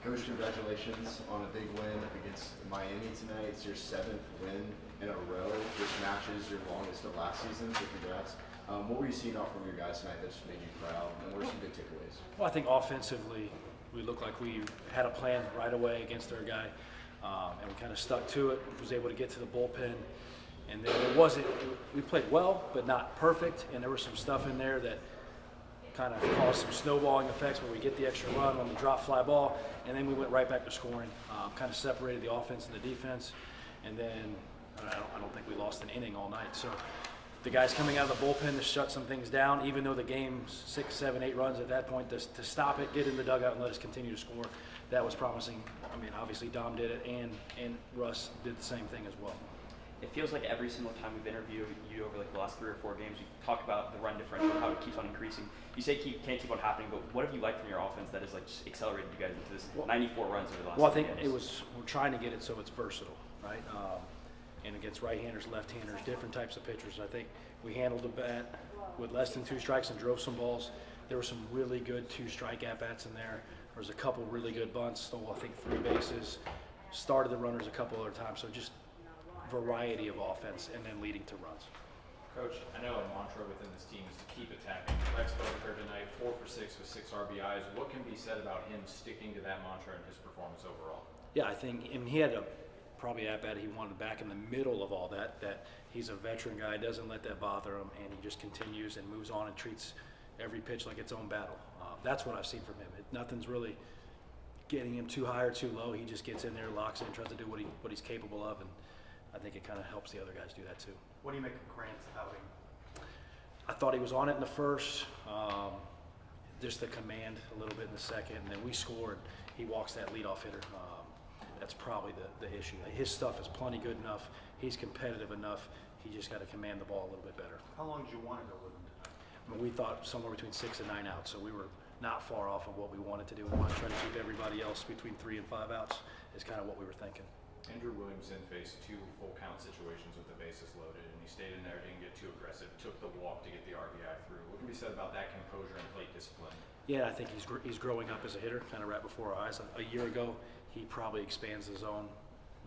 Coach, congratulations on a big win against Miami tonight. It's your 7th win in a row, which matches your longest of last season, so congrats. What were you seeing off from your guys tonight that just made you proud, and what are some good takeaways? Well, I think offensively, we looked like we had a plan right away against their guy, and we kind of stuck to it, was able to get to the bullpen. And then we played well, but not perfect, and there was some stuff in there that kind of caused some snowballing effects where we get the extra run on the drop fly ball, and then we went right back to scoring, kind of separated the offense and the defense, and then I don't think we lost an inning all night. So the guys coming out of the bullpen to shut some things down, even though the game's 6, 7, 8 runs at that point, to stop it, get in the dugout, and let us continue to score, that was promising. I mean, obviously Dom did it, and Russ did the same thing as well. It feels like every single time we've interviewed you over like the last 3 or 4 games, we talk about the run differential, how it keeps on increasing. You say can't keep on happening, but what have you liked from your offense that has like just accelerated you guys into this 94 runs over the last? Well, I think games? we're trying to get it so it's versatile, right? And against right-handers, left-handers, different types of pitchers. I think we handled the bat with less than 2 strikes and drove some balls. There were some really good 2-strike at-bats in there. There was a couple really good bunts, stole I think 3 bases, started the runners a couple other times. So just variety of offense and then leading to runs. Coach, I know a mantra within this team is to keep attacking. Lex Boedicker tonight, 4 for 6 with 6 RBIs. What can be said about him sticking to that mantra and his performance overall? Yeah, I think, and he had probably at bat he wanted back in the middle of all that he's a veteran guy, doesn't let that bother him, and he just continues and moves on and treats every pitch like its own battle. That's what I've seen from him. Nothing's really getting him too high or too low. He just gets in there, locks in, tries to do what he's capable of, and I think it kind of helps the other guys do that too. What do you make of Grant's outing? I thought he was on it in the first, just the command a little bit in the second, and then we scored. He walks that leadoff hitter. That's probably the issue. His stuff is plenty good enough. He's competitive enough. He just got to command the ball a little bit better. How long did you want to go with him tonight? I mean, we thought somewhere between 6 and 9 outs, so we were not far off of what we wanted to do. We want to try to keep everybody else between 3 and 5 outs is kind of what we were thinking. Andrew Williamson faced 2 full count situations with the bases loaded, and he stayed in there, didn't get too aggressive, took the walk to get the RBI through. What can be said about that composure and plate discipline? Yeah, I think he's growing up as a hitter, kind of right before our eyes. A year ago, he probably expands the zone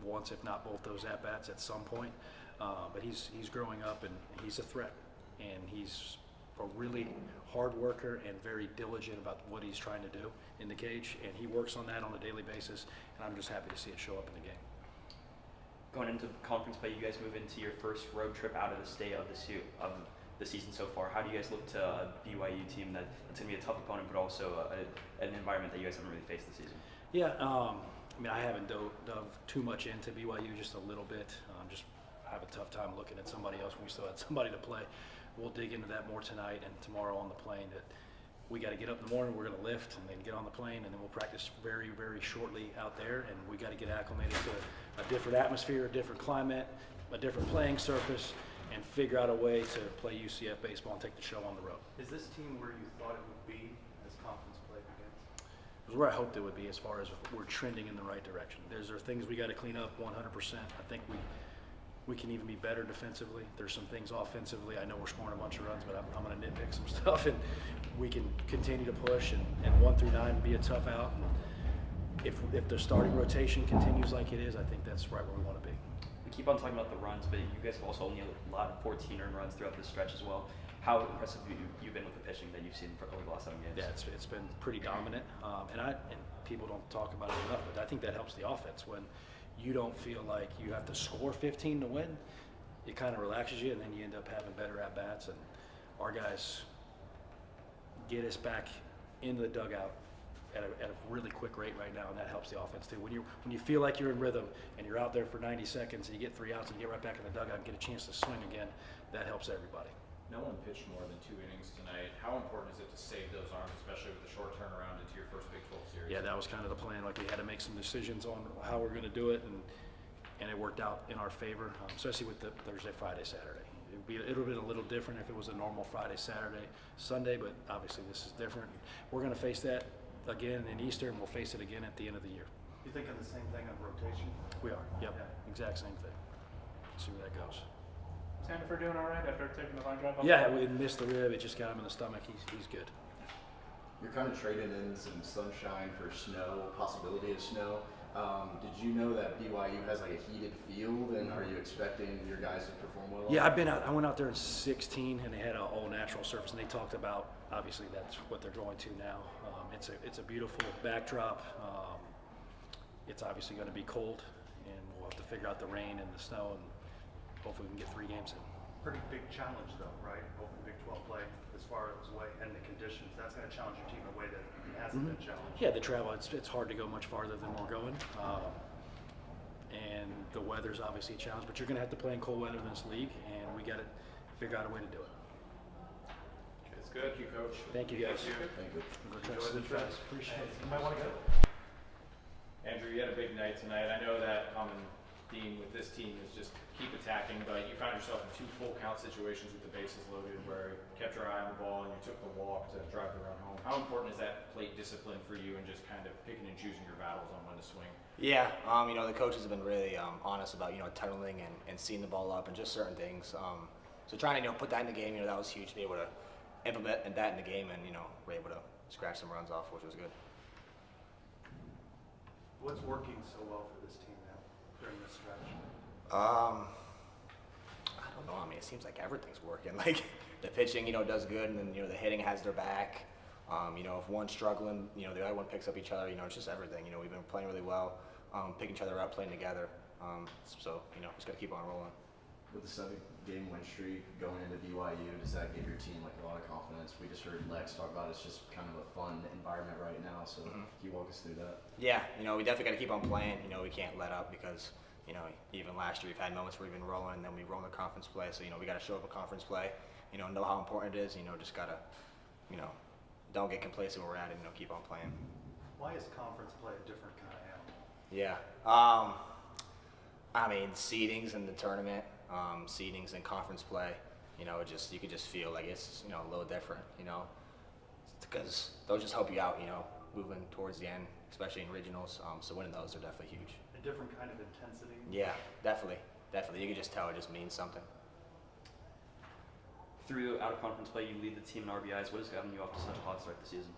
once, if not both those at-bats at some point. But he's growing up, and he's a threat. And he's a really hard worker and very diligent about what he's trying to do in the cage. And he works on that on a daily basis, and I'm just happy to see it show up in the game. Going into conference play, you guys move into your first road trip out of the state of the season so far. How do you guys look to a BYU team that's going to be a tough opponent, but also an environment that you guys haven't really faced this season? Yeah, I mean, I haven't dove too much into BYU, just a little bit. Just have a tough time looking at somebody else when we still had somebody to play. We'll dig into that more tonight and tomorrow on the plane. That we got to get up in the morning, we're going to lift, and then get on the plane, and then we'll practice very, very shortly out there, and we got to get acclimated to a different atmosphere, a different climate, a different playing surface, and figure out a way to play UCF baseball and take the show on the road. Is this team where you thought it would be as conference play begins? It was where I hoped it would be as far as we're trending in the right direction. There are things we got to clean up 100%. I think we can even be better defensively. There's some things offensively. I know we're scoring a bunch of runs, but I'm going to nitpick some stuff, and we can continue to push and 1 through 9 be a tough out. And if the starting rotation continues like it is, I think that's right where we want to be. We keep on talking about the runs, but you guys have also only allowed 14 earned runs throughout this stretch as well. How impressive have you been with the pitching that you've seen over the last 7 games? Yeah, it's been pretty dominant, and people don't talk about it enough, but I think that helps the offense when you don't feel like you have to score 15 to win. It kind of relaxes you, and then you end up having better at-bats, and our guys get us back into the dugout at a really quick rate right now, and that helps the offense too. When you feel like you're in rhythm and you're out there for 90 seconds and you get 3 outs and you get right back in the dugout and get a chance to swing again, that helps everybody. No one pitched more than 2 innings tonight. How important is it to save those arms, especially with the short turnaround into your first Big 12 series? Yeah, that was kind of the plan. Like, we had to make some decisions on how we're going to do it, and it worked out in our favor, especially with the Thursday, Friday, Saturday. It would have been a little different if it was a normal Friday, Saturday, Sunday, but obviously this is different. We're going to face that again in Easter, and we'll face it again at the end of the year. You thinking the same thing of rotation? We are, yep, Yeah. exact same thing. See where that goes. Sandifer doing all right after taking the line drive? Yeah, we missed the rib. It just got him in the stomach. He's good. You're kind of trading in some sunshine for snow, possibility of snow. Did you know that BYU has like a heated field, and are you expecting your guys to perform well? Yeah, I've been out. I went out there in 16, and they had an all natural surface, and they talked about obviously that's what they're going to now. It's a beautiful backdrop. It's obviously going to be cold, and we'll have to figure out the rain and the snow, and hopefully we can get 3 games in. Pretty big challenge though, right? Open Big 12 play as far as way and the conditions. That's going to challenge your team in a way that it hasn't been challenged. Yeah, the travel, it's hard to go much farther than we're going. And the weather's obviously a challenge, but you're going to have to play in cold weather in this league, and we got to figure out a way to do it. It's good. Thank you, Coach. Thank you, guys. Thank you. We're trying to sleep fast. Appreciate it. You might want to go. Andrew, you had a big night tonight. I know that common theme with this team is just keep attacking, but you found yourself in 2 full count situations with the bases loaded where you kept your eye on the ball and you took the walk to drive the run home. How important is that plate discipline for you and just kind of picking and choosing your battles on when to swing? Yeah, the coaches have been really honest about, tunneling and seeing the ball up and just certain things. So trying to, put that in the game, that was huge to be able to implement that in the game, and, we're able to scratch some runs off, which was good. What's working so well for this team now during this stretch? I don't know. I mean, it seems like everything's working. Like the pitching, does good, and then the hitting has their back. If one's struggling, the other one picks up each other. It's just everything. We've been playing really well, picking each other up, playing together. So just got to keep on rolling. With the 7-game win streak going into BYU, does that give your team like a lot of confidence? We just heard Lex talk about it's just kind of a fun environment right now. So can you walk us through that? Yeah, we definitely got to keep on playing. We can't let up because even last year we've had moments where we've been rolling and then we roll in the conference play. So we got to show up in conference play. Know how important it is. Just gotta don't get complacent where we're at and keep on playing. Why is conference play a different kind of animal? Yeah. I mean, seedings in the tournament, seedings in conference play, you could just feel like it's, a little different, because those just help you out, moving towards the end, especially in regionals. So winning those are definitely huge. A different kind of intensity? Yeah, definitely. You can just tell it just means something. Through out-of-conference play, you lead the team in RBIs. What has gotten you off to such a hot start this season?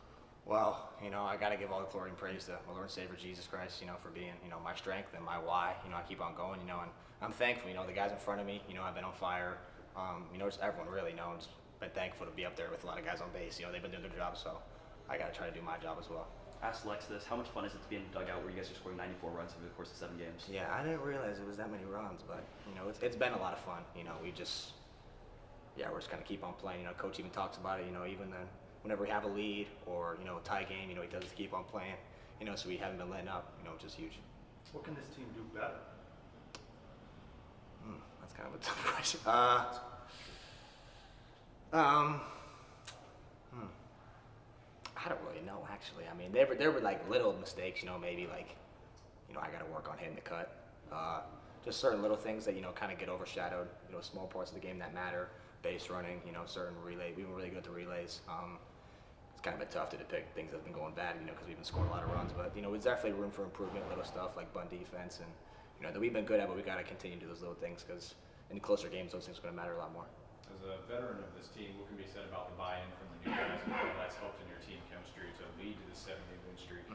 Well, I got to give all the glory and praise to my Lord and Savior Jesus Christ, for being, my strength and my why. I keep on going, and I'm thankful. The guys in front of me, I've been on fire. Just everyone really, just been thankful to be up there with a lot of guys on base. They've been doing their job, so I got to try to do my job as well. Ask Lex this: how much fun is it to be in the dugout where you guys are scoring 94 runs over the course of 7 games? Yeah, I didn't realize it was that many runs, but it's been a lot of fun. We're just gonna keep on playing. Coach even talks about it. Even then, whenever we have a lead or a tie game, he tells us to keep on playing. So we haven't been letting up. Which is huge. What can this team do better? That's kind of a tough question. I don't really know, actually. I mean, there were like little mistakes, maybe like, I got to work on hitting the cut. Just certain little things that, kind of get overshadowed, small parts of the game that matter. Base running, certain relay. We've been really good at the relays. It's kind of been tough to depict things that have been going bad, because we've been scoring a lot of runs. But, there's definitely room for improvement, little stuff like bunt defense and, that we've been good at, but we got to continue to do those little things because in closer games, those things are going to matter a lot more. As a veteran of this team, what can be said about the buy-in from the new guys and how that's helped in your team chemistry to lead to the 7-game win streak?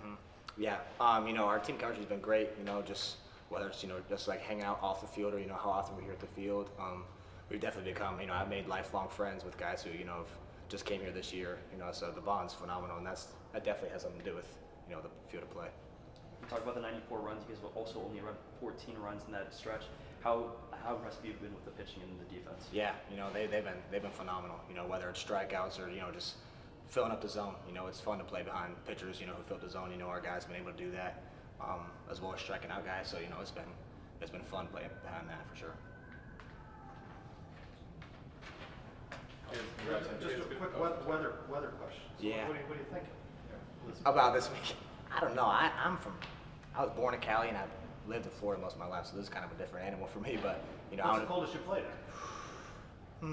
Yeah, our team chemistry has been great. Just whether it's just like hanging out off the field or how often we're here at the field. We've definitely become I've made lifelong friends with guys who have just came here this year. So the bond's phenomenal, and that definitely has something to do with the field of play. You talk about the 94 runs. You guys have also only run 14 runs in that stretch. How impressed have you been with the pitching and the defense? Yeah, they've been phenomenal. Whether it's strikeouts or just filling up the zone. It's fun to play behind pitchers. Who fill the zone. Our guys have been able to do that, as well as striking out guys. So it's been fun playing behind that for sure. Just a quick weather question. So Yeah. What are you thinking? About this week, I don't know. I was born in Cali and I've lived in Florida most of my life, so this is kind of a different animal for me. But What's the coldest you played at?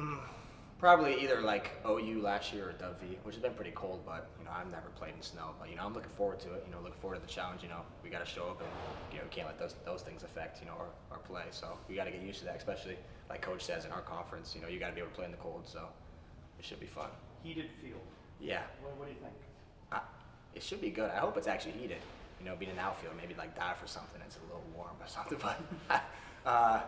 Probably either like OU last year or Dove V, which has been pretty cold. But I've never played in snow. But I'm looking forward to it. Looking forward to the challenge. We got to show up and we can't let those things affect our play. So we got to get used to that, especially like Coach says in our conference. You got to be able to play in the cold. So it should be fun. Heated field. Yeah. What do you think? it should be good. I hope it's actually heated. You know, being an outfield, maybe like dive for something. It's a little warm or something, but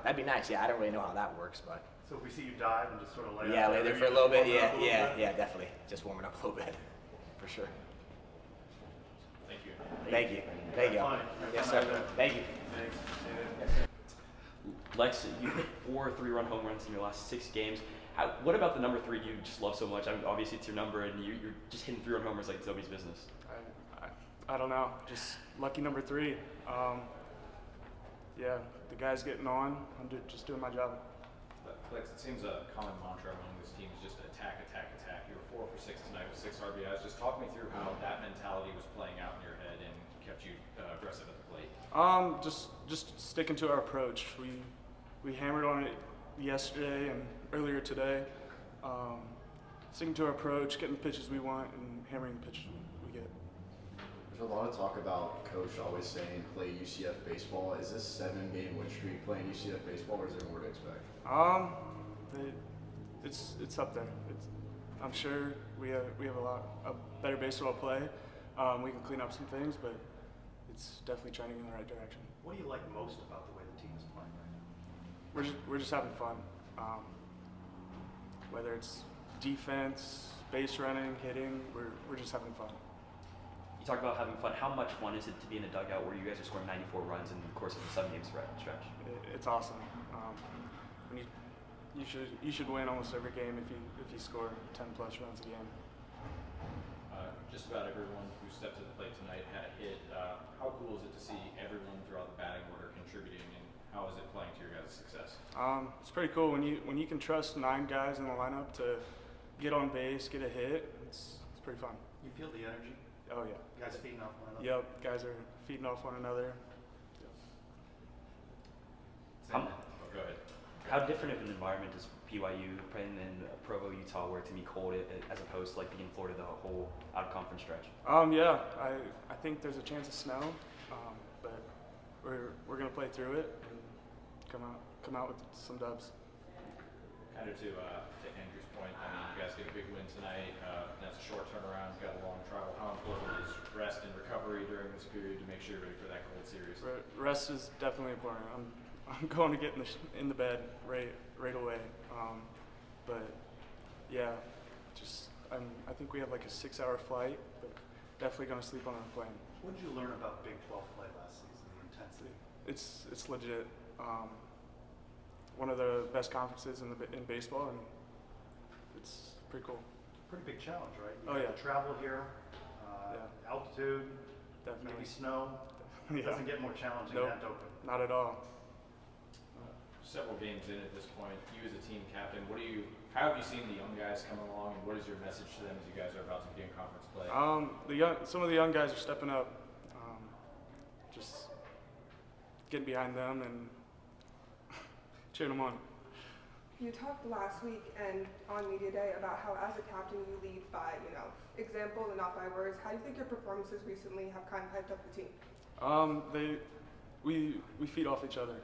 that'd be nice. Yeah, I don't really know how that works, but So if we see you dive and just sort of lay yeah, out lay there you for a just little bit. warm it Yeah, up a little yeah, bit? yeah, definitely. Just warming up a little bit, for sure. Thank you. Thank you. Thank you. Have fun. Yes, Have fun sir. out there. Thank you. Thanks. Lex, you hit 4 3-run home runs in your last 6 games. What about the number 3 do you just love so much? I mean, obviously, it's your number, and you're just hitting 3-run homers like it's nobody's business. I don't know. Just lucky number 3. Yeah, the guy's getting on. I'm just doing my job. Lex, it seems a common mantra among this team is just attack, attack, attack. You were 4 for 6 tonight with 6 RBIs. Just talk me through how that mentality was playing out in your head and kept you aggressive at the plate. Just sticking to our approach. We hammered on it yesterday and earlier today. Sticking to our approach, getting the pitches we want, and hammering the pitches we get. There's a lot of talk about Coach always saying play UCF baseball. Is this 7-game win streak playing UCF baseball, or is there more to expect? It's up there. I'm sure we have a better baseball to play. We can clean up some things, but it's definitely trending in the right direction. What do you like most about the way the team is playing right now? We're just having fun. Whether it's defense, base running, hitting, we're just having fun. You talk about having fun. How much fun is it to be in a dugout where you guys are scoring 94 runs in the course of a 7-game stretch? It's awesome. When you should win almost every game if you score 10+ runs a game. Just about everyone who stepped to the plate tonight had a hit. How cool is it to see everyone throughout the batting order contributing, and how is it playing to your guys' success? It's pretty cool when you can trust 9 guys in the lineup to get on base, get a hit. It's pretty fun. You feel the energy? Oh yeah. Guys feeding off one another? Yep, guys are feeding off one another. Oh, go ahead. How different of an environment is BYU playing in Provo, Utah, where it's gonna be cold, as opposed to like being in Florida the whole out-of-conference stretch? Yeah, I think there's a chance of snow, but we're gonna play through it and come out with some dubs. Kind of to Andrew's point, I mean, you guys get a big win tonight. That's a short turnaround. You've got a long travel. How important is rest and recovery during this period to make sure you're ready for that cold series? Rest is definitely important. I'm going to get in the bed right away. But yeah, I think we have like a 6-hour flight, but definitely going to sleep on our plane. What did you learn about Big 12 play last season, the intensity? It's legit. One of the best conferences in baseball, and it's pretty cool. Pretty big challenge, right? You Oh, have yeah. to travel here, Yeah. altitude, Definitely. maybe snow. It Yeah. doesn't get more challenging Nope. than open. Not at all. Several games in at this point, you as a team captain, how have you seen the young guys come along, and what is your message to them as you guys are about to begin conference play? Some of the young guys are stepping up. Just getting behind them and cheering them on. You talked last week and on media day about how as a captain you lead by, example and not by words. How do you think your performances recently have kind of hyped up the team? We feed off each other.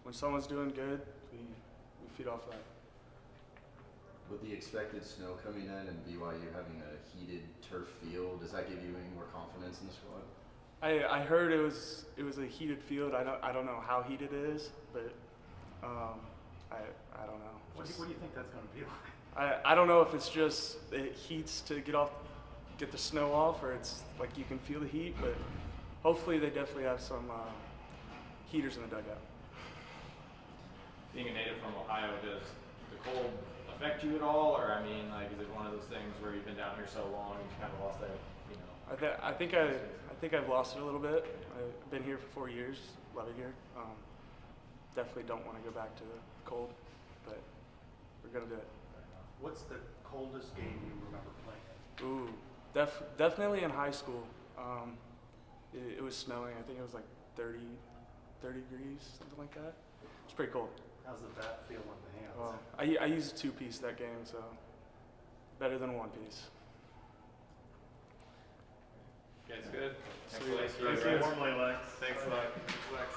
When someone's doing good, we feed off that. With the expected snow coming in and BYU having a heated turf field, does that give you any more confidence in the squad? I heard it was a heated field. I don't know how heated it is, but I don't know. What do you think that's going to be like? I don't know if it's just it heats to get the snow off, or it's like you can feel the heat. But hopefully they definitely have some heaters in the dugout. Being a native from Ohio, does the cold affect you at all, or is it one of those things where you've been down here so long and you kind of lost that, I think I've lost it a little bit. I've been here for 4 years, love it here. Definitely don't want to go back to the cold, but we're gonna do it. What's the coldest game you remember playing? Ooh, definitely in high school. It was snowing. I think it was like 30 degrees, something like that. It's pretty cold. How's the bat feel in the hands? I used a 2-piece that game, so better than a 1-piece. It's good. Thanks, Lex. Thanks, Lex.